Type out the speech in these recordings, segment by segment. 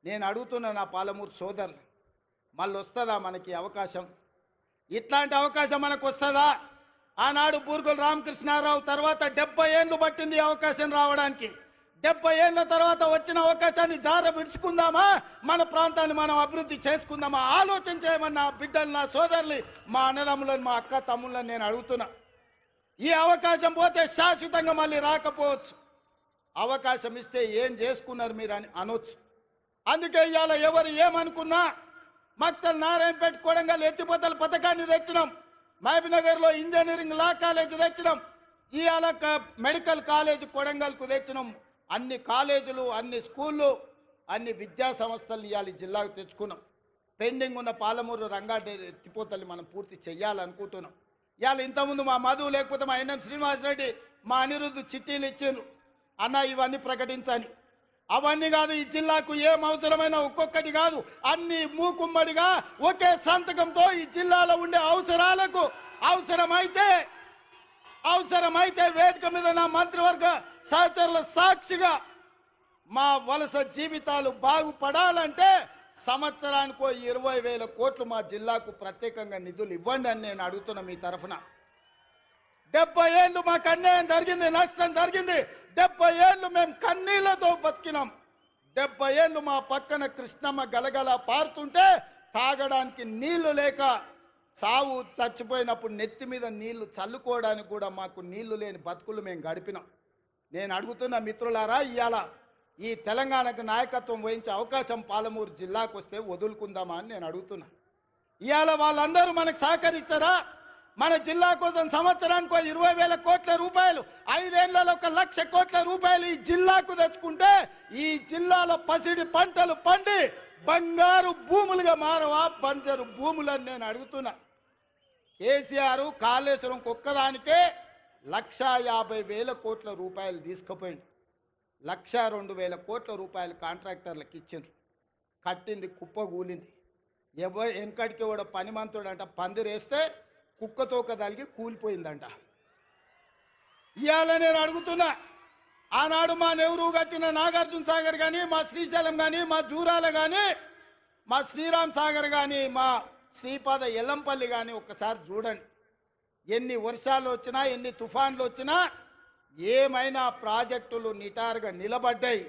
నేను అడుగుతున్నా నా పాలమూరు సోదరులు, మళ్ళీ వస్తుందా మనకి అవకాశం? ఇట్లాంటి అవకాశం మనకు వస్తుందా? ఆనాడు బూర్గుల రామకృష్ణారావు తర్వాత 70 ఏళ్ళు పట్టింది అవకాశం రావడానికి. 70 ఏళ్ళ తర్వాత వచ్చిన అవకాశాన్ని జార విడుచుకుందామా? మన ప్రాంతాన్ని మనం అభివృద్ధి చేసుకుందామా? ఆలోచన చేయమని నా బిడ్డలు, నా సోదరులు, మా అన్నదమ్ములను, మా అక్క తమ్ముళ్ళని నేను అడుగుతున్నా. ఈ అవకాశం పోతే శాశ్వతంగా మళ్ళీ రాకపోవచ్చు. అవకాశం ఇస్తే ఏం చేసుకున్నారు మీరు అని అనొచ్చు. అందుకే ఇవాళ ఎవరు ఏమనుకున్నా మక్తల్ నారాయణపేట కొడంగల్ ఎత్తిపోతల పథకాన్ని తెచ్చినాం. మహబూబ్నగర్లో ఇంజనీరింగ్ లా కాలేజ్ తెచ్చినాం. ఇవాళ మెడికల్ కాలేజ్ కొడంగల్కు తెచ్చినాం. అన్ని కాలేజీలు, అన్ని స్కూళ్ళు, అన్ని విద్యా సంస్థలు ఇవాళ జిల్లాకు తెచ్చుకున్నాం. పెండింగ్ ఉన్న పాలమూరు రంగారెడ్డి ఎత్తిపోతలు మనం పూర్తి చేయాలనుకుంటున్నాం. ఇవాళ ఇంతకుముందు మా మధు లేకపోతే మా ఎన్ఎం శ్రీనివాసరెడ్డి, మా అనిరుద్ధు చిట్టీలు ఇచ్చిండ్రు, అన్న ఇవన్నీ ప్రకటించని. అవన్నీ కాదు, ఈ జిల్లాకు ఏం అవసరమైన ఒక్కొక్కటి కాదు, అన్ని మూకుమ్మడిగా ఒకే సంతకంతో ఈ జిల్లాలో ఉండే అవసరాలకు అవసరమైతే వేదిక మీద నా మంత్రివర్గ సహచరుల సాక్షిగా మా వలస జీవితాలు బాగుపడాలంటే సంవత్సరానికో 20,000 కోట్లు మా జిల్లాకు ప్రత్యేకంగా నిధులు ఇవ్వండి అని నేను అడుగుతున్నా మీ తరఫున. 70 ఏళ్ళు మాకు అన్యాయం జరిగింది, నష్టం జరిగింది. 70 ఏళ్ళు మేము కన్నీళ్లతో బతికినాం. 70 ఏళ్ళు మా పక్కన కృష్ణమ్మ గలగల పారుతుంటే తాగడానికి నీళ్లు లేక సావు చచ్చిపోయినప్పుడు నెత్తి మీద నీళ్లు చల్లుకోవడానికి కూడా మాకు నీళ్లు లేని బతుకులు మేము గడిపినాం. నేను అడుగుతున్న మిత్రులారా, ఇవాళ ఈ తెలంగాణకు నాయకత్వం వహించే అవకాశం పాలమూరు జిల్లాకు వస్తే వదులుకుందామా అని నేను అడుగుతున్నా. ఇవాళ వాళ్ళందరూ మనకు సహకరించారా? మన జిల్లా కోసం సంవత్సరానికి 20,000 కోట్ల రూపాయలు, 5 ఏళ్లలో 1,00,000 కోట్ల రూపాయలు ఈ జిల్లాకు తెచ్చుకుంటే ఈ జిల్లాలో పసిడి పంటలు పండి బంగారు భూములుగా మారవా బంజరు భూములని నేను అడుగుతున్నా. కేసీఆర్ కాళేశ్వరం ఒక్కదానికే 1,50,000 కోట్ల రూపాయలు తీసుకుపోయింది. 1,02,000 కోట్ల రూపాయలు కాంట్రాక్టర్లకు ఇచ్చిండ్రు. కట్టింది కుప్ప కూలింది. ఎవరు వెనకడికి కూడా పనిమంతుడు అంట పందిరేస్తే కుక్కతోక తలిగి కూలిపోయిందంట. ఇవాళ నేను అడుగుతున్నా, ఆనాడు మా నెహ్రూ కట్టిన నాగార్జున సాగర్ కానీ, మా శ్రీశైలం కానీ, మా జూరాల కానీ, మా శ్రీరామ్ సాగర్ కానీ, మా శ్రీపాద ఎల్లంపల్లి కానీ ఒక్కసారి చూడండి. ఎన్ని వర్షాలు వచ్చినా, ఎన్ని తుఫాన్లు వచ్చినా ఏమైనా ప్రాజెక్టులు నిటారుగా నిలబడ్డాయి,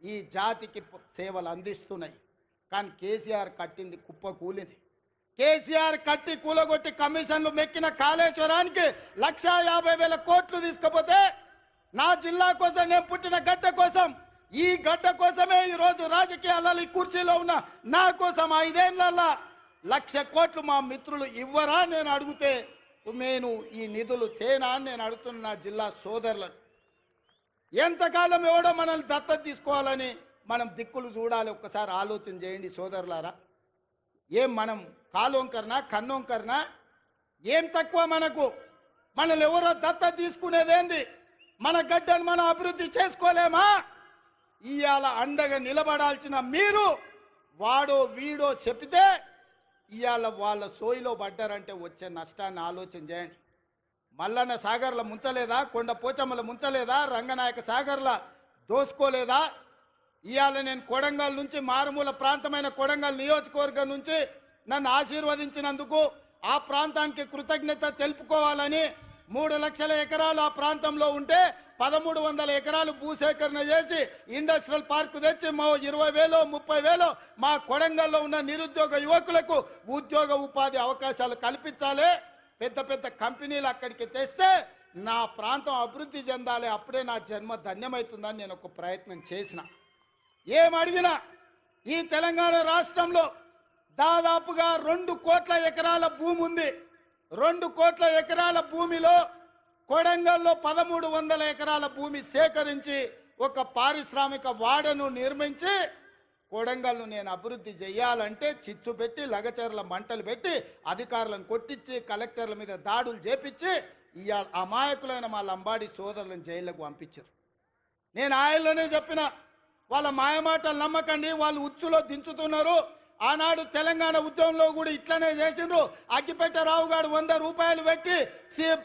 ఈ జాతికి సేవలు అందిస్తున్నాయి. కానీ కేసీఆర్ కట్టింది కుప్ప కూలింది. కేసీఆర్ కట్టి కూలగొట్టి కమిషన్లు మెక్కిన కాళేశ్వరానికి 1,50,000 కోట్లు తీసుకపోతే నా జిల్లా కోసం, నేను పుట్టిన గడ్డ కోసం, ఈ గడ్డ కోసమే ఈరోజు రాజకీయాలలో ఈ కుర్చీలో ఉన్న నా కోసం 5 ఏళ్లలో 1,00,000 కోట్లు మా మిత్రులు ఇవ్వరా నేను అడిగితే నేను ఈ నిధులు తేనా అని నేను అడుగుతున్న నా జిల్లా సోదరులను. ఎంతకాలం ఎవడో మనల్ని దత్తత తీసుకోవాలని మనం దిక్కులు చూడాలి. ఒక్కసారి ఆలోచన చేయండి సోదరులారా. ఏం మనం కాలోంకరనా కన్నోంకరనా? ఏం తక్కువ మనకు? మనల్ని ఎవరో దత్తత తీసుకునేదేంది? మన గడ్డను మనం అభివృద్ధి చేసుకోలేమా? ఇవాళ అండగా నిలబడాల్సిన మీరు వాడో వీడో చెప్తే ఇవాళ వాళ్ళ సోయిలో పడ్డారంటే వచ్చే నష్టాన్ని ఆలోచన చేయండి. మల్లన్న సాగర్ల ముంచలేదా? కొండ పోచమ్మల ముంచలేదా? రంగనాయక సాగర్ల దోసుకోలేదా? ఇవాళ నేను కొడంగల్ నుంచి, మారుమూల ప్రాంతమైన కొడంగల్ నియోజకవర్గం నుంచి నన్ను ఆశీర్వదించినందుకు ఆ ప్రాంతానికి కృతజ్ఞత తెలుపుకోవాలని 3 లక్షల ఎకరాలు ఆ ప్రాంతంలో ఉంటే 1,300 ఎకరాలు భూసేకరణ చేసి ఇండస్ట్రియల్ పార్కు తెచ్చి 20,000 30,000 మా కొడంగల్లో ఉన్న నిరుద్యోగ యువకులకు ఉద్యోగ ఉపాధి అవకాశాలు కల్పించాలి. పెద్ద పెద్ద కంపెనీలు అక్కడికి తెస్తే నా ప్రాంతం అభివృద్ధి చెందాలి. అప్పుడే నా జన్మ ధన్యమవుతుందని నేను ఒక ప్రయత్నం చేసిన. ఏమడిగినా ఈ తెలంగాణ రాష్ట్రంలో దాదాపుగా 2 కోట్ల ఎకరాల భూమి ఉంది. 2 కోట్ల ఎకరాల భూమిలో కొడంగల్లో 1,300 ఎకరాల భూమి సేకరించి ఒక పారిశ్రామిక వాడను నిర్మించి కొడంగల్ను నేను అభివృద్ధి చేయాలంటే చిచ్చు పెట్టి, లగచర్ల మంటలు పెట్టి, అధికారులను కొట్టించి, కలెక్టర్ల మీద దాడులు చేపించి ఇవాళ అమాయకులైన మా లంబాడి సోదరులను జైళ్లకు పంపించారు. నేను ఆయనలోనే చెప్పిన, వాళ్ళ మాయమాటలు నమ్మకండి, వాళ్ళు ఉచ్చులో దించుతున్నారు. ఆనాడు తెలంగాణ ఉద్యమంలో కూడా ఇట్లనే చేసిండ్రు. అగ్గిపెట్టె రావు గారు 100 రూపాయలు పెట్టి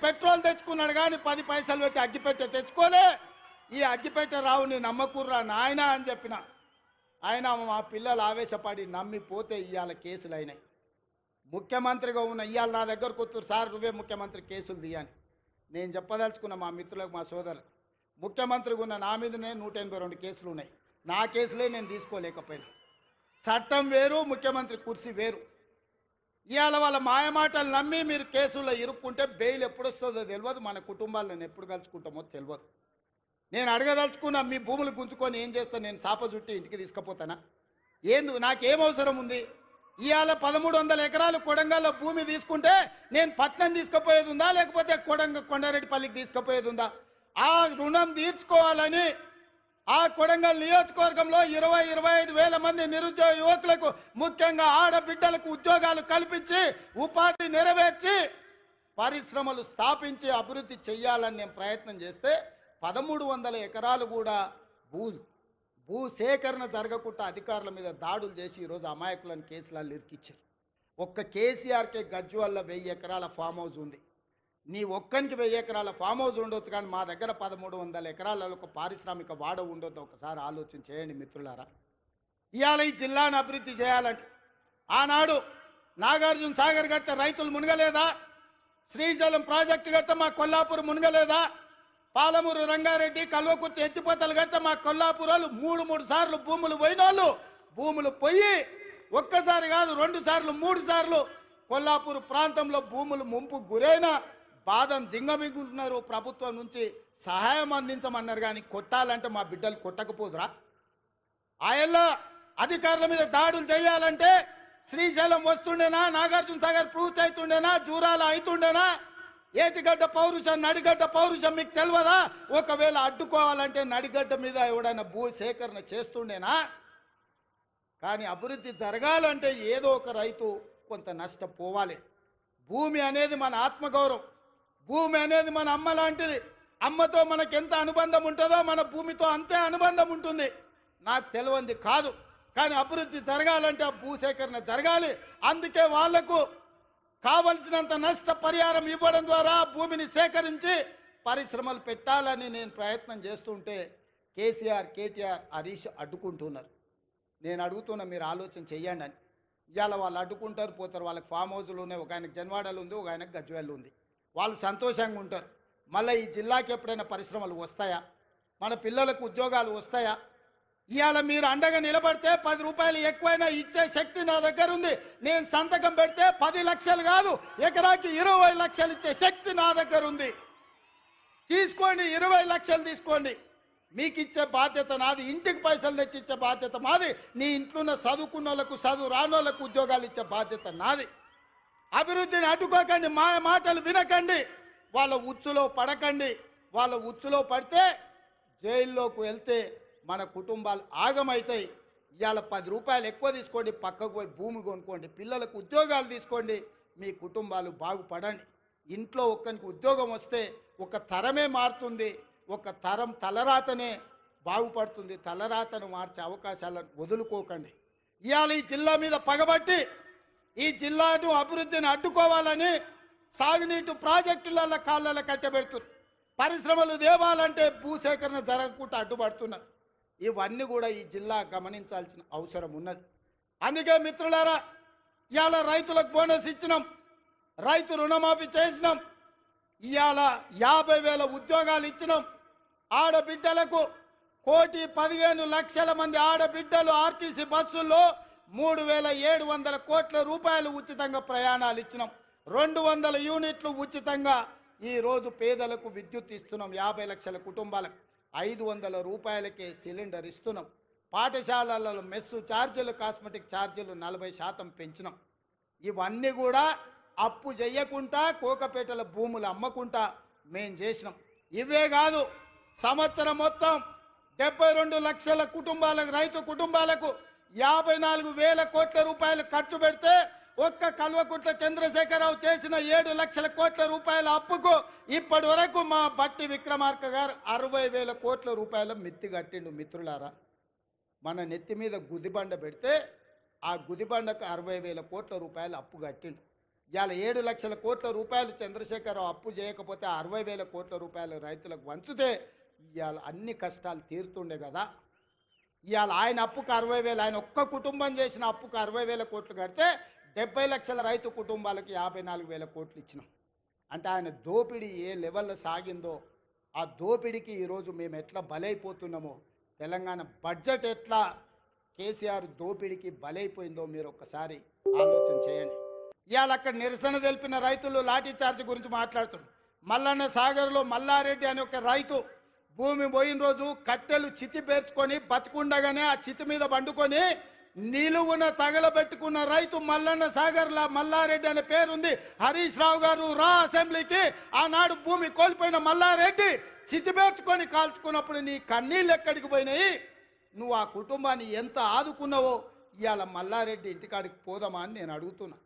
పెట్రోల్ తెచ్చుకున్నాడు, కానీ 10 పైసలు పెట్టి అగ్గిపెట్టె తెచ్చుకోలే. ఈ అగ్గిపెట్టె రావుని నమ్మకూర్రా నాయన అని చెప్పిన. ఆయన మా పిల్లలు ఆవేశపడి నమ్మిపోతే ఇవాళ కేసులు అయినాయి. ముఖ్యమంత్రిగా ఉన్న ఇవాళ నా దగ్గరకు వస్తారు, సార్ నువ్వే ముఖ్యమంత్రి కేసులు తీయని. నేను చెప్పదలుచుకున్న మా మిత్రులకు, మా సోదరులు, ముఖ్యమంత్రిగా ఉన్న నా మీదనే 182 కేసులు ఉన్నాయి. నా కేసులే నేను తీసుకోలేకపోయినా. చట్టం వేరు, ముఖ్యమంత్రి కుర్చీ వేరు. ఇవాళ వాళ్ళ మాయమాటలు నమ్మి మీరు కేసుల్లో ఇరుక్కుంటే బెయిల్ ఎప్పుడు వస్తుందో తెలియదు, మన కుటుంబాలను ఎప్పుడు కలుసుకుంటామో తెలియదు. నేను అడగదలుచుకున్నా, మీ భూములు గుంజుకొని ఏం చేస్తాను? నేను చాప చుట్టి ఇంటికి తీసుకుపోతానా? నాకేం అవసరం ఉంది? ఇవాళ 1300 ఎకరాలు కొడంగల్లో భూమి తీసుకుంటే నేను పట్నం తీసుకుపోయేది ఉందా, లేకపోతే కొండారెడ్డిపల్లికి తీసుకుపోయేది ఉందా? ఆ రుణం తీర్చుకోవాలని ఆ కొడంగల్ నియోజకవర్గంలో 20-25 వేల మంది నిరుద్యోగ యువకులకు, ముఖ్యంగా ఆడబిడ్డలకు ఉద్యోగాలు కల్పించి ఉపాధి నెరవేర్చి పరిశ్రమలు స్థాపించి అభివృద్ధి చెయ్యాలని నేను ప్రయత్నం చేస్తే 1300 ఎకరాలు కూడా భూసేకరణ జరగకుండా అధికారుల మీద దాడులు చేసి ఈరోజు అమాయకులను కేసులలో ఇరికిచ్చారు. ఒక్క కేసీఆర్కే గజ్వేల్లో 1000 ఎకరాల ఫామ్ హౌస్ ఉంది. నీ ఒక్కనికి 1000 ఎకరాల ఫామ్ హౌస్ ఉండొచ్చు, కానీ మా దగ్గర 1300 ఎకరాలలో ఒక పారిశ్రామిక వాడ ఉండొద్దు. ఒకసారి ఆలోచన చేయండి మిత్రులారా. ఇవాళ ఈ జిల్లాను అభివృద్ధి చేయాలంటే ఆనాడు నాగార్జున సాగర్ కడితే రైతులు మునగలేదా? శ్రీశైలం ప్రాజెక్టు కడితే మా కొల్లాపూర్ మునగలేదా? పాలమూరు రంగారెడ్డి కల్వకుర్తి ఎత్తిపోతలు కడితే మా కొల్లాపూరాలు 3 సార్లు భూములు పోయిన వాళ్ళు, భూములు పోయి ఒక్కసారి కాదు 2 సార్లు 3 సార్లు కొల్లాపూర్ ప్రాంతంలో భూములు ముంపు గురైన బాధను దింగమిగుంటున్నారు. ప్రభుత్వం నుంచి సహాయం అందించమన్నారు, కానీ కొట్టాలంటే మా బిడ్డలు కొట్టకపోదురా? ఆయల్లో అధికారుల మీద దాడులు చేయాలంటే శ్రీశైలం వస్తుండేనా? నాగార్జున సాగర్ పూర్తి అవుతుండేనా? జూరాల అవుతుండేనా? ఏటిగడ్డ పౌరుషం, నడిగడ్డ పౌరుషం మీకు తెలియదా? ఒకవేళ అడ్డుకోవాలంటే నడిగడ్డ మీద ఎవడైనా భూ సేకరణ చేస్తుండేనా? కానీ అభివృద్ధి జరగాలంటే ఏదో ఒక రైతు కొంత నష్టపోవాలి. భూమి అనేది మన ఆత్మగౌరవం, భూమి అనేది మన అమ్మ లాంటిది. అమ్మతో మనకు ఎంత అనుబంధం ఉంటుందో మన భూమితో అంతే అనుబంధం ఉంటుంది. నాకు తెలియంది కాదు, కానీ అభివృద్ధి జరగాలంటే ఆ భూసేకరణ జరగాలి. అందుకే వాళ్లకు కావలసినంత నష్ట పరిహారం ఇవ్వడం ద్వారా భూమిని సేకరించి పరిశ్రమలు పెట్టాలని నేను ప్రయత్నం చేస్తుంటే కేసీఆర్, కేటీఆర్, హరీష్ అడ్డుకుంటున్నారు. నేను అడుగుతున్నా, మీరు ఆలోచన చెయ్యండి అని. ఇవాళ వాళ్ళు అడ్డుకుంటారు, పోతారు. వాళ్ళకి ఫామ్ హౌజులు ఉన్నాయి, ఒక ఆయనకు జన్వాడలు ఉంది, ఒక ఆయనకు గజ్వేల్ ఉంది. వాళ్ళు సంతోషంగా ఉంటారు. మళ్ళీ ఈ జిల్లాకి ఎప్పుడైనా పరిశ్రమలు వస్తాయా? మన పిల్లలకు ఉద్యోగాలు వస్తాయా? ఇవాళ మీరు అండగా నిలబడితే 10 రూపాయలు ఎక్కువైనా ఇచ్చే శక్తి నా దగ్గర ఉంది. నేను సంతకం పెడితే 10 లక్షలు కాదు, ఎకరాకి 20 లక్షలు ఇచ్చే శక్తి నా దగ్గర ఉంది. తీసుకోండి, 20 లక్షలు తీసుకోండి. మీకు ఇచ్చే బాధ్యత నాది, ఇంటికి పైసలు తెచ్చి ఇచ్చే బాధ్యత మాది. నీ ఇంట్లో ఉన్న చదువుకున్న వాళ్ళకు, చదువు రాని వాళ్ళకు ఉద్యోగాలు ఇచ్చే బాధ్యత నాది. అభివృద్ధిని అడ్డుకోకండి, మాయ మాటలు వినకండి, వాళ్ళ ఉచ్చులో పడకండి. వాళ్ళ ఉచ్చులో పడితే జైల్లోకి వెళ్తే మన కుటుంబాలు ఆగమవుతాయి. ఇవాళ 10 రూపాయలు ఎక్కువ తీసుకోండి, పక్కకు పోయి భూమి కొనుక్కోండి, పిల్లలకు ఉద్యోగాలు తీసుకోండి, మీ కుటుంబాలు బాగుపడండి. ఇంట్లో ఒక్కరికి ఉద్యోగం వస్తే ఒక తరమే మారుతుంది, ఒక తరం తలరాతనే బాగుపడుతుంది. తలరాతను మార్చే అవకాశాలను వదులుకోకండి. ఇవాళ ఈ జిల్లా మీద పగబట్టి ఈ జిల్లాను అభివృద్ధిని అడ్డుకోవాలని సాగునీటి ప్రాజెక్టుల కాళ్ళ కట్టబెడుతున్నారు. పరిశ్రమలు దేవాలంటే భూసేకరణ జరగకుండా అడ్డుపడుతున్నారు. ఇవన్నీ కూడా ఈ జిల్లా గమనించాల్సిన అవసరం ఉన్నది. అందుకే మిత్రులారా, ఇవాళ రైతులకు బోనస్ ఇచ్చినాం, రైతు రుణమాఫీ చేసినాం, ఇవాళ 50,000 ఉద్యోగాలు ఇచ్చినాం. ఆడబిడ్డలకు 1,15,00,000 మంది ఆడబిడ్డలు ఆర్టీసీ బస్సుల్లో 3,700 కోట్ల రూపాయలు ఉచితంగా ప్రయాణాలు ఇచ్చినాం. 200 యూనిట్లు ఉచితంగా ఈరోజు పేదలకు విద్యుత్ ఇస్తున్నాం. 50 లక్షల కుటుంబాలకు 500 రూపాయలకే సిలిండర్ ఇస్తున్నాం. పాఠశాలలలో మెస్సు ఛార్జీలు, కాస్మెటిక్ ఛార్జీలు 40% పెంచినాం. ఇవన్నీ కూడా అప్పు చేయకుండా కోకపేటల భూములు అమ్మకుండా మేం చేసినాం. ఇవే కాదు, సంవత్సరం మొత్తం 72 లక్షల కుటుంబాలకు, రైతు కుటుంబాలకు 54,000 కోట్ల రూపాయలు ఖర్చు పెడితే ఒక్క కల్వకుంట్ల చంద్రశేఖరరావు చేసిన 7 లక్షల కోట్ల రూపాయల అప్పుకు ఇప్పటి వరకు మా బట్టి విక్రమార్క గారు 60,000 కోట్ల రూపాయల మిత్తి కట్టిండు. మిత్రులారా, మన నెత్తి మీద గుదిబండ పెడితే ఆ గుదిబండకు 60,000 కోట్ల రూపాయలు అప్పు కట్టిండు. ఇవాళ 7 లక్షల కోట్ల రూపాయలు చంద్రశేఖరరావు అప్పు చేయకపోతే 60,000 కోట్ల రూపాయలు రైతులకు వంచితే ఇవాళ అన్ని కష్టాలు తీరుతుండే కదా. ఇవాళ ఆయన అప్పుకు 60,000, ఆయన ఒక్క కుటుంబం చేసిన అప్పుకు 60,000 కోట్లు కడితే 70 లక్షల రైతు కుటుంబాలకు 54,000 కోట్లు ఇచ్చినాం. అంటే ఆయన దోపిడీ ఏ లెవెల్లో సాగిందో ఆ దోపిడీకి ఈరోజు మేము ఎట్లా బలైపోతున్నామో, తెలంగాణ బడ్జెట్ ఎట్లా కేసీఆర్ దోపిడీకి బలైపోయిందో మీరు ఒక్కసారి ఆలోచన చేయండి. ఇవాళ అక్కడ నిరసన తెలిపిన రైతులు లాఠీ చార్జ్ గురించి మాట్లాడుతున్నారు. మల్లన్న సాగర్లో మల్లారెడ్డి అనే ఒక రైతు భూమి పోయిన రోజు కట్టెలు చితి పేర్చుకొని బతుకుండగానే ఆ చితి మీద పండుకొని నిలువున తగలబెట్టుకున్న రైతు మల్లన్న సాగర్లా మల్లారెడ్డి అనే పేరుంది. హరీష్ రావు గారు రా అసెంబ్లీకి. ఆనాడు భూమి కోల్పోయిన మల్లారెడ్డి చితి పేర్చుకొని కాల్చుకున్నప్పుడు నీ కన్నీళ్ళు ఎక్కడికి పోయినాయి? నువ్వు ఆ కుటుంబాన్ని ఎంత ఆదుకున్నావో ఇవాళ మల్లారెడ్డి ఇంటికాడికి పోదామా అని నేను అడుగుతున్నా.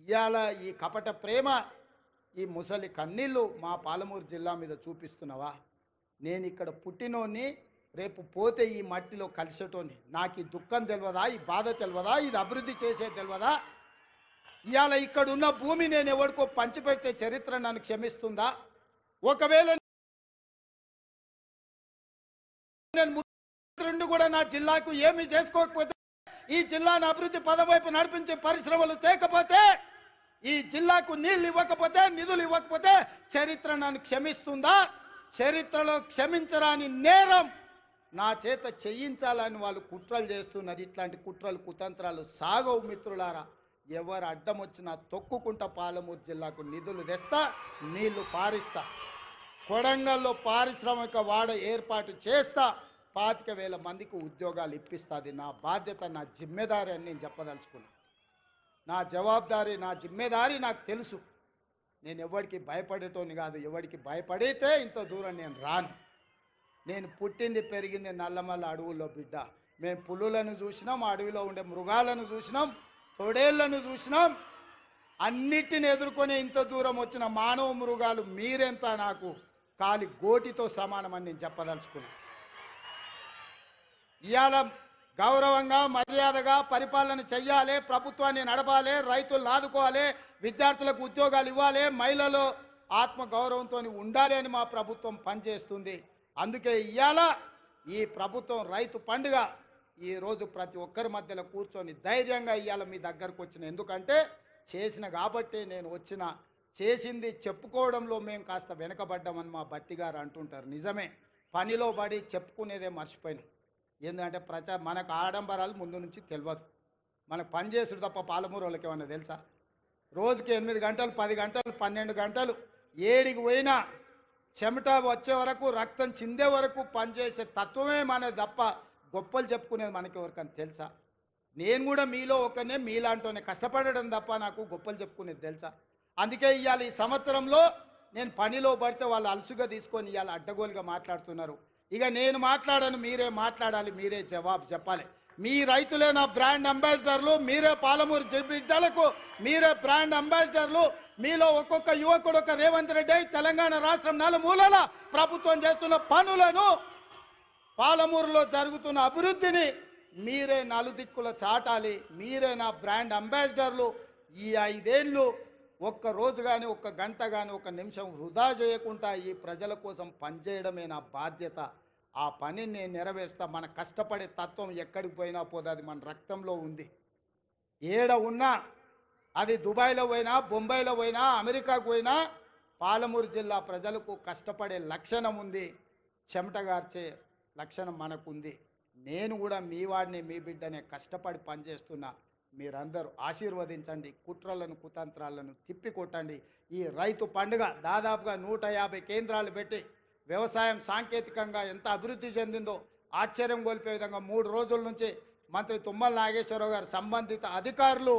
ఇవాళ ఈ కపట ప్రేమ, ఈ ముసలి కన్నీళ్ళు మా పాలమూరు జిల్లా మీద చూపిస్తున్నావా? నేను ఇక్కడ పుట్టినోని, రేపు పోతే ఈ మట్టిలో కలిసేటోని. నాకు ఈ దుఃఖం తెలియదా? ఈ బాధ తెలియదా? ఇది అభివృద్ధి చేసే తెలియదా? ఇవాళ ఇక్కడ ఉన్న భూమి నేను ఎవరికో పంచిపెడితే చరిత్ర నన్ను క్షమిస్తుందా? ఒకవేళ నేను ముఖ్యమంత్రి కూడా నా జిల్లాకు ఏమీ చేసుకోకపోతే, ఈ జిల్లాను అభివృద్ధి పదం వైపు నడిపించే పరిశ్రమలు తేకపోతే, ఈ జిల్లాకు నీళ్ళు ఇవ్వకపోతే, నిధులు ఇవ్వకపోతే చరిత్ర నన్ను క్షమిస్తుందా? చరిత్రలో క్షమించరాని నేరం నా చేత చేయించాలని వాళ్ళు కుట్రలు చేస్తున్నారు. ఇట్లాంటి కుట్రలు కుతంత్రాలు సాగవు మిత్రులారా. ఎవరు అడ్డం వచ్చినా తొక్కుకుంటా పాలమూరు జిల్లాకు నిధులు తెస్తా, నీళ్లు పారిస్తా. కొడంగల్లో పారిశ్రామిక వాడ ఏర్పాటు చేస్తా, 25,000 మందికి ఉద్యోగాలు ఇప్పిస్తుంది. నా బాధ్యత, నా జిమ్మెదారి అని నేను చెప్పదలుచుకున్నా. నా జవాబుదారీ, నా జిమ్మెదారి నాకు తెలుసు. నేను ఎవరికి భయపడేటోని కాదు. ఎవరికి భయపడితే ఇంత దూరం నేను రాను. నేను పుట్టింది పెరిగింది నల్లమల్ల అడవుల్లో బిడ్డ. మేము పులులను చూసినాం, అడవిలో ఉండే మృగాలను చూసినాం, తొడేళ్లను చూసినాం. అన్నిటిని ఎదుర్కొని ఇంత దూరం వచ్చిన మానవ మృగాలు మీరెంత నాకు కాలి గోటితో సమానమని నేను చెప్పదలుచుకున్నాను. ఇవాళ గౌరవంగా మర్యాదగా పరిపాలన చెయ్యాలి, ప్రభుత్వాన్ని నడపాలి, రైతులు ఆదుకోవాలి, విద్యార్థులకు ఉద్యోగాలు ఇవ్వాలి, మహిళలు ఆత్మగౌరవంతో ఉండాలి అని మా ప్రభుత్వం పనిచేస్తుంది. అందుకే ఇవాళ ఈ ప్రభుత్వం రైతు పండుగ ఈరోజు ప్రతి ఒక్కరి మధ్యలో కూర్చొని ధైర్యంగా ఇవాళ మీ దగ్గరకు వచ్చిన. ఎందుకంటే చేసిన కాబట్టి నేను వచ్చిన. చేసింది చెప్పుకోవడంలో మేము కాస్త వెనకబడ్డామని మా బట్టి గారు అంటుంటారు. నిజమే, పనిలో పడి చెప్పుకునేదే మర్చిపోయినాం. ఎందుకంటే మనకు ఆడంబరాలు ముందు నుంచి తెలియదు. మనకు పని చేసుడు తప్ప పాలమూరు వాళ్ళకి ఏమన్నా తెలుసా? రోజుకి 8 గంటలు, 10 గంటలు, 12 గంటలు ఏడికి పోయినా చెమట వచ్చే వరకు, రక్తం చిందే వరకు పనిచేసే తత్వమే మనది తప్ప గొప్పలు చెప్పుకునేది మనకి ఎవరికని తెలుసా? నేను కూడా మీలో ఒకనే, మీలాంటోనే కష్టపడడం తప్ప నాకు గొప్పలు చెప్పుకునేది తెలుసా? అందుకే ఇవాళ ఈ సంవత్సరంలో నేను పనిలో పడితే వాళ్ళు అలసుగా తీసుకొని ఇవాళ అడ్డగోలుగా మాట్లాడుతున్నారు. ఇక నేను మాట్లాడను, మీరే మాట్లాడాలి, మీరే జవాబు చెప్పాలి. మీ రైతులే నా బ్రాండ్ అంబాసిడర్లు, మీరే పాలమూరు బిడ్డలకు మీరే బ్రాండ్ అంబాసిడర్లు. మీలో ఒక్కొక్క యువకుడు ఒక రేవంత్ రెడ్డి తెలంగాణ రాష్ట్రం నలుమూలల ప్రభుత్వం చేస్తున్న పనులను, పాలమూరులో జరుగుతున్న అభివృద్ధిని మీరే నలుదిక్కుల చాటాలి. మీరే నా బ్రాండ్ అంబాసిడర్లు. ఈ 5 ఏళ్ళు ఒక్క రోజు కానీ, ఒక్క గంట కానీ, ఒక్క నిమిషం వృధా చేయకుండా ఈ ప్రజల కోసం పనిచేయడమే నా బాధ్యత. ఆ పనిని నేను నెరవేర్స్తా. మన కష్టపడే తత్వం ఎక్కడికి పోయినా పోదు, అది మన రక్తంలో ఉంది. ఏడ ఉన్నా, అది దుబాయ్లో పోయినా, బొంబాయిలో పోయినా, అమెరికాకు పోయినా, పాలమూరు జిల్లా ప్రజలకు కష్టపడే లక్షణం ఉంది, చెమటగార్చే లక్షణం మనకుంది. నేను కూడా మీ వాడిని, మీ బిడ్డనే, కష్టపడి పనిచేస్తున్నా. మీరందరూ ఆశీర్వదించండి, కుట్రలను కుతంత్రాలను తిప్పికొట్టండి. ఈ రైతు పండుగ దాదాపుగా 150 కేంద్రాలు పెట్టి వ్యవసాయం సాంకేతికంగా ఎంత అభివృద్ధి చెందిందో ఆశ్చర్యం గొలిపే విధంగా 3 రోజుల నుంచి మంత్రి తుమ్మల నాగేశ్వరరావు గారు, సంబంధిత అధికారులు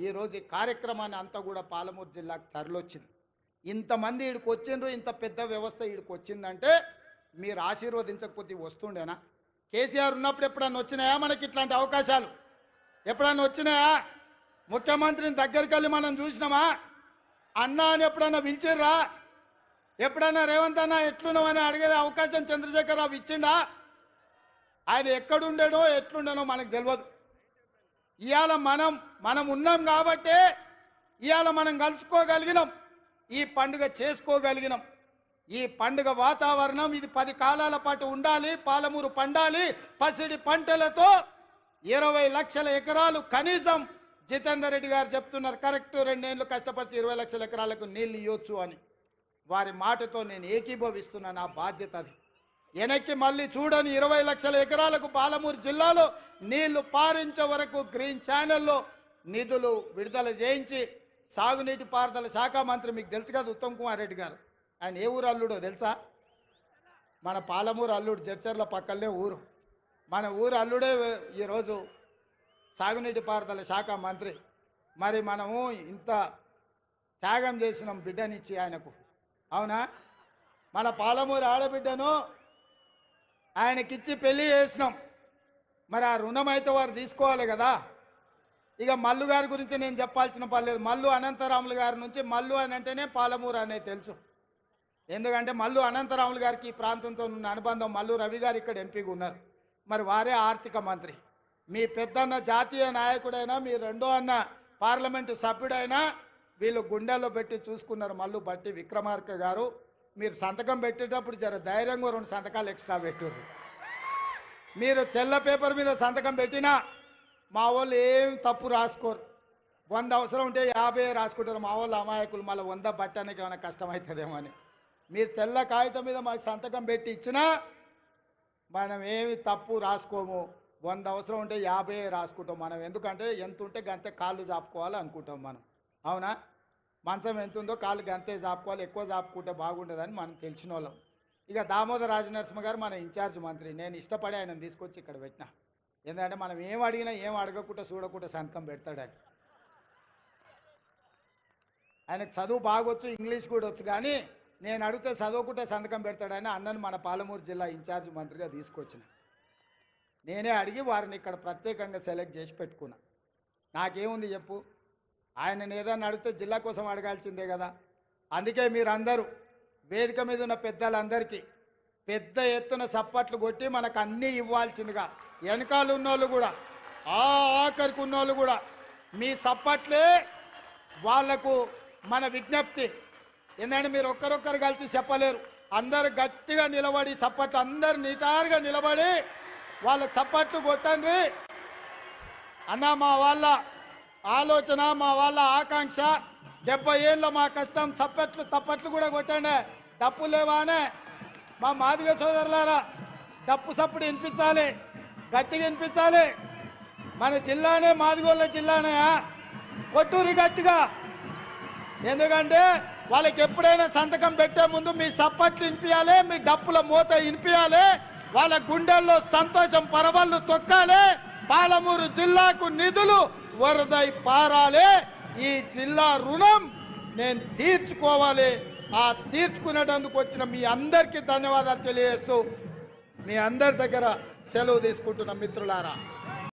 ఈరోజు ఈ కార్యక్రమాన్ని అంతా కూడా పాలమూరు జిల్లాకు తరలిొచ్చింది. ఇంతమంది ఈడికి వచ్చిండ్రు, ఇంత పెద్ద వ్యవస్థ ఈడికి వచ్చిందంటే మీరు ఆశీర్వదించకపోతే వస్తుండేనా? కేసీఆర్ ఉన్నప్పుడు ఎప్పుడన్నా వచ్చినాయా మనకి ఇట్లాంటి అవకాశాలు? ఎప్పుడన్నా వచ్చినాయా? ముఖ్యమంత్రిని దగ్గరికి వెళ్ళి మనం చూసినామా? అన్నా అని ఎప్పుడన్నా పిలిచిర్రా? ఎప్పుడన్నా రేవంత్ అన్న ఎట్లున్నామని అడిగే అవకాశం చంద్రశేఖరరావు ఇచ్చిండా? ఆయన ఎక్కడుండేనో ఎట్లుండేనో మనకు తెలియదు. ఇవాళ మనం ఉన్నాం కాబట్టే ఇవాళ మనం కలుసుకోగలిగినాం, ఈ పండుగ చేసుకోగలిగినాం. ఈ పండుగ వాతావరణం ఇది 10 కాలాల పాటు ఉండాలి. పాలమూరు పండాలి. పసిడి పంటలతో 20 లక్షల ఎకరాలు కనీసం జితేందర్ రెడ్డి గారు చెప్తున్నారు. కరెక్ట్ 2 ఏళ్ళు కష్టపడితే 20 లక్షల ఎకరాలకు నీళ్లు ఇవ్వచ్చు అని. వారి మాటతో నేను ఏకీభవిస్తున్నా. నా బాధ్యత అది. వెనక్కి మళ్ళీ చూడని 20 లక్షల ఎకరాలకు పాలమూరు జిల్లాలో నీళ్లు పారించే వరకు గ్రీన్ ఛానల్లో నిధులు విడుదల చేయించి సాగునీటి పారుదల శాఖ మంత్రి మీకు తెలుసు కదా ఉత్తమ్ కుమార్ రెడ్డి గారు. ఆయన ఏ ఊరు అల్లుడో తెలుసా? మన పాలమూరు అల్లుడు, జడ్చర్ల పక్కనే ఊరు. మన ఊరు అల్లుడే ఈరోజు సాగునీటి పారుదల శాఖ మంత్రి. మరి మనము ఇంత త్యాగం చేసినాం బిడ్డనిచ్చి ఆయనకు, అవునా? మన పాలమూరు ఆడబిడ్డను ఆయనకిచ్చి పెళ్లి చేసినాం. మరి ఆ రుణం అయితే వారు తీసుకోవాలి కదా. ఇక మల్లు గారి గురించి నేను చెప్పాల్సిన పని లేదు. మల్లు అనంతరాములు గారి నుంచి మల్లు అని అంటేనే పాలమూరు అనేది తెలుసు. ఎందుకంటే మల్లు అనంతరాములు గారికి ఈ ప్రాంతంతో ఉన్న అనుబంధం. మల్లు రవి గారు ఇక్కడ ఎంపీగా ఉన్నారు. మరి వారే ఆర్థిక మంత్రి. మీ పెద్దన్న జాతీయ నాయకుడైనా, మీ రెండో అన్న పార్లమెంటు సభ్యుడైనా వీళ్ళు గుండెల్లో పెట్టి చూసుకున్నారు. మల్లు బట్టి విక్రమార్క గారు, మీరు సంతకం పెట్టేటప్పుడు జర ధైర్యంగా 2 సంతకాలు ఎక్స్ట్రా పెట్టుర్రు. మీరు తెల్ల పేపర్ మీద సంతకం పెట్టినా మా వాళ్ళు ఏం తప్పు రాసుకోరు. 100 అవసరం ఉంటే 50 రాసుకుంటారు. మా వాళ్ళు అమాయకులు. మళ్ళీ 100 బట్టడానికి ఏమైనా కష్టమవుతుందేమో అని. మీరు తెల్ల కాగితం మీద మాకు సంతకం పెట్టి ఇచ్చినా మనం ఏమి తప్పు రాసుకోము. 100 అవసరం ఉంటే 50 రాసుకుంటాం మనం. ఎందుకంటే ఎంత ఉంటే గంతే కాళ్ళు చాపుకోవాలి అనుకుంటాం మనం, అవునా? మంచం ఎంత ఉందో కాళ్ళు గంతే చాపుకోవాలి. ఎక్కువ చాపుకుంటే బాగుండదని మనం తెలిసిన వాళ్ళం. ఇక దామోదర్ రాజనరసింహ గారు మన ఇన్ఛార్జ్ మంత్రి. నేను ఇష్టపడి ఆయనను తీసుకొచ్చి ఇక్కడ పెట్టినా. ఎందుకంటే మనం ఏం అడిగినా ఏం అడగకుండా చూడకుండా సంతకం పెడతాడు ఆయన. ఆయనకు చదువు బాగొచ్చు, ఇంగ్లీష్ కూడా వచ్చు. కానీ నేను అడిగితే చదువుకుంటే సంతకం పెడతాడని అన్నను మన పాలమూరు జిల్లా ఇన్ఛార్జ్ మంత్రిగా తీసుకొచ్చిన. నేనే అడిగి వారిని ఇక్కడ ప్రత్యేకంగా సెలెక్ట్ చేసి పెట్టుకున్నా. నాకేముంది చెప్పు? ఆయనను ఏదన్నా అడిగితే జిల్లా కోసం అడగాల్సిందే కదా. అందుకే మీరందరూ వేదిక మీద ఉన్న పెద్దలందరికీ పెద్ద ఎత్తున సప్పట్లు కొట్టి మనకు అన్నీ ఇవ్వాల్సిందిగా, వెనకాల ఉన్నోళ్ళు కూడా, ఆఖరికి ఉన్నోళ్ళు కూడా మీ సప్పట్లే వాళ్లకు మన విజ్ఞప్తి. ఎందుకంటే మీరు ఒక్కరొక్కరు కలిసి చెప్పలేరు. అందరు గట్టిగా నిలబడి సప్పట్లు, అందరు నిటారుగా నిలబడి వాళ్ళకు సప్పట్లు కొట్టండి అన్న. మా వాళ్ళ ఆలోచన, మా వాళ్ళ ఆకాంక్ష, 70 ఏళ్ళ మా కష్టం. తప్పట్లు కూడా కొట్టండి. డప్పు లేవానే మా మాదిగ సోదరులారా, డప్పు సప్పుడు వినిపించాలి, గట్టిగా వినిపించాలి. మన జిల్లానే మాదిగోళ్ళ జిల్లానే, కొట్టూరి గట్టిగా. ఎందుకంటే వాళ్ళకి ఎప్పుడైనా సంతకం పెట్టే ముందు మీ సప్పట్లు వినిపించాలి, మీ డప్పుల మూత వినిపించాలి. వాళ్ళ గుండెల్లో సంతోషం పరవళ్ళు తొక్కాలి. పాలమూరు జిల్లాకు నిధులు వరదై పారాలి. ఈ జిల్లా రుణం నేను తీర్చుకోవాలి. ఆ తీర్చుకునేటందుకు వచ్చిన మీ అందరికీ ధన్యవాదాలు తెలియజేస్తూ మీ అందరి దగ్గర సెలవు తీసుకుంటున్న మిత్రులారా.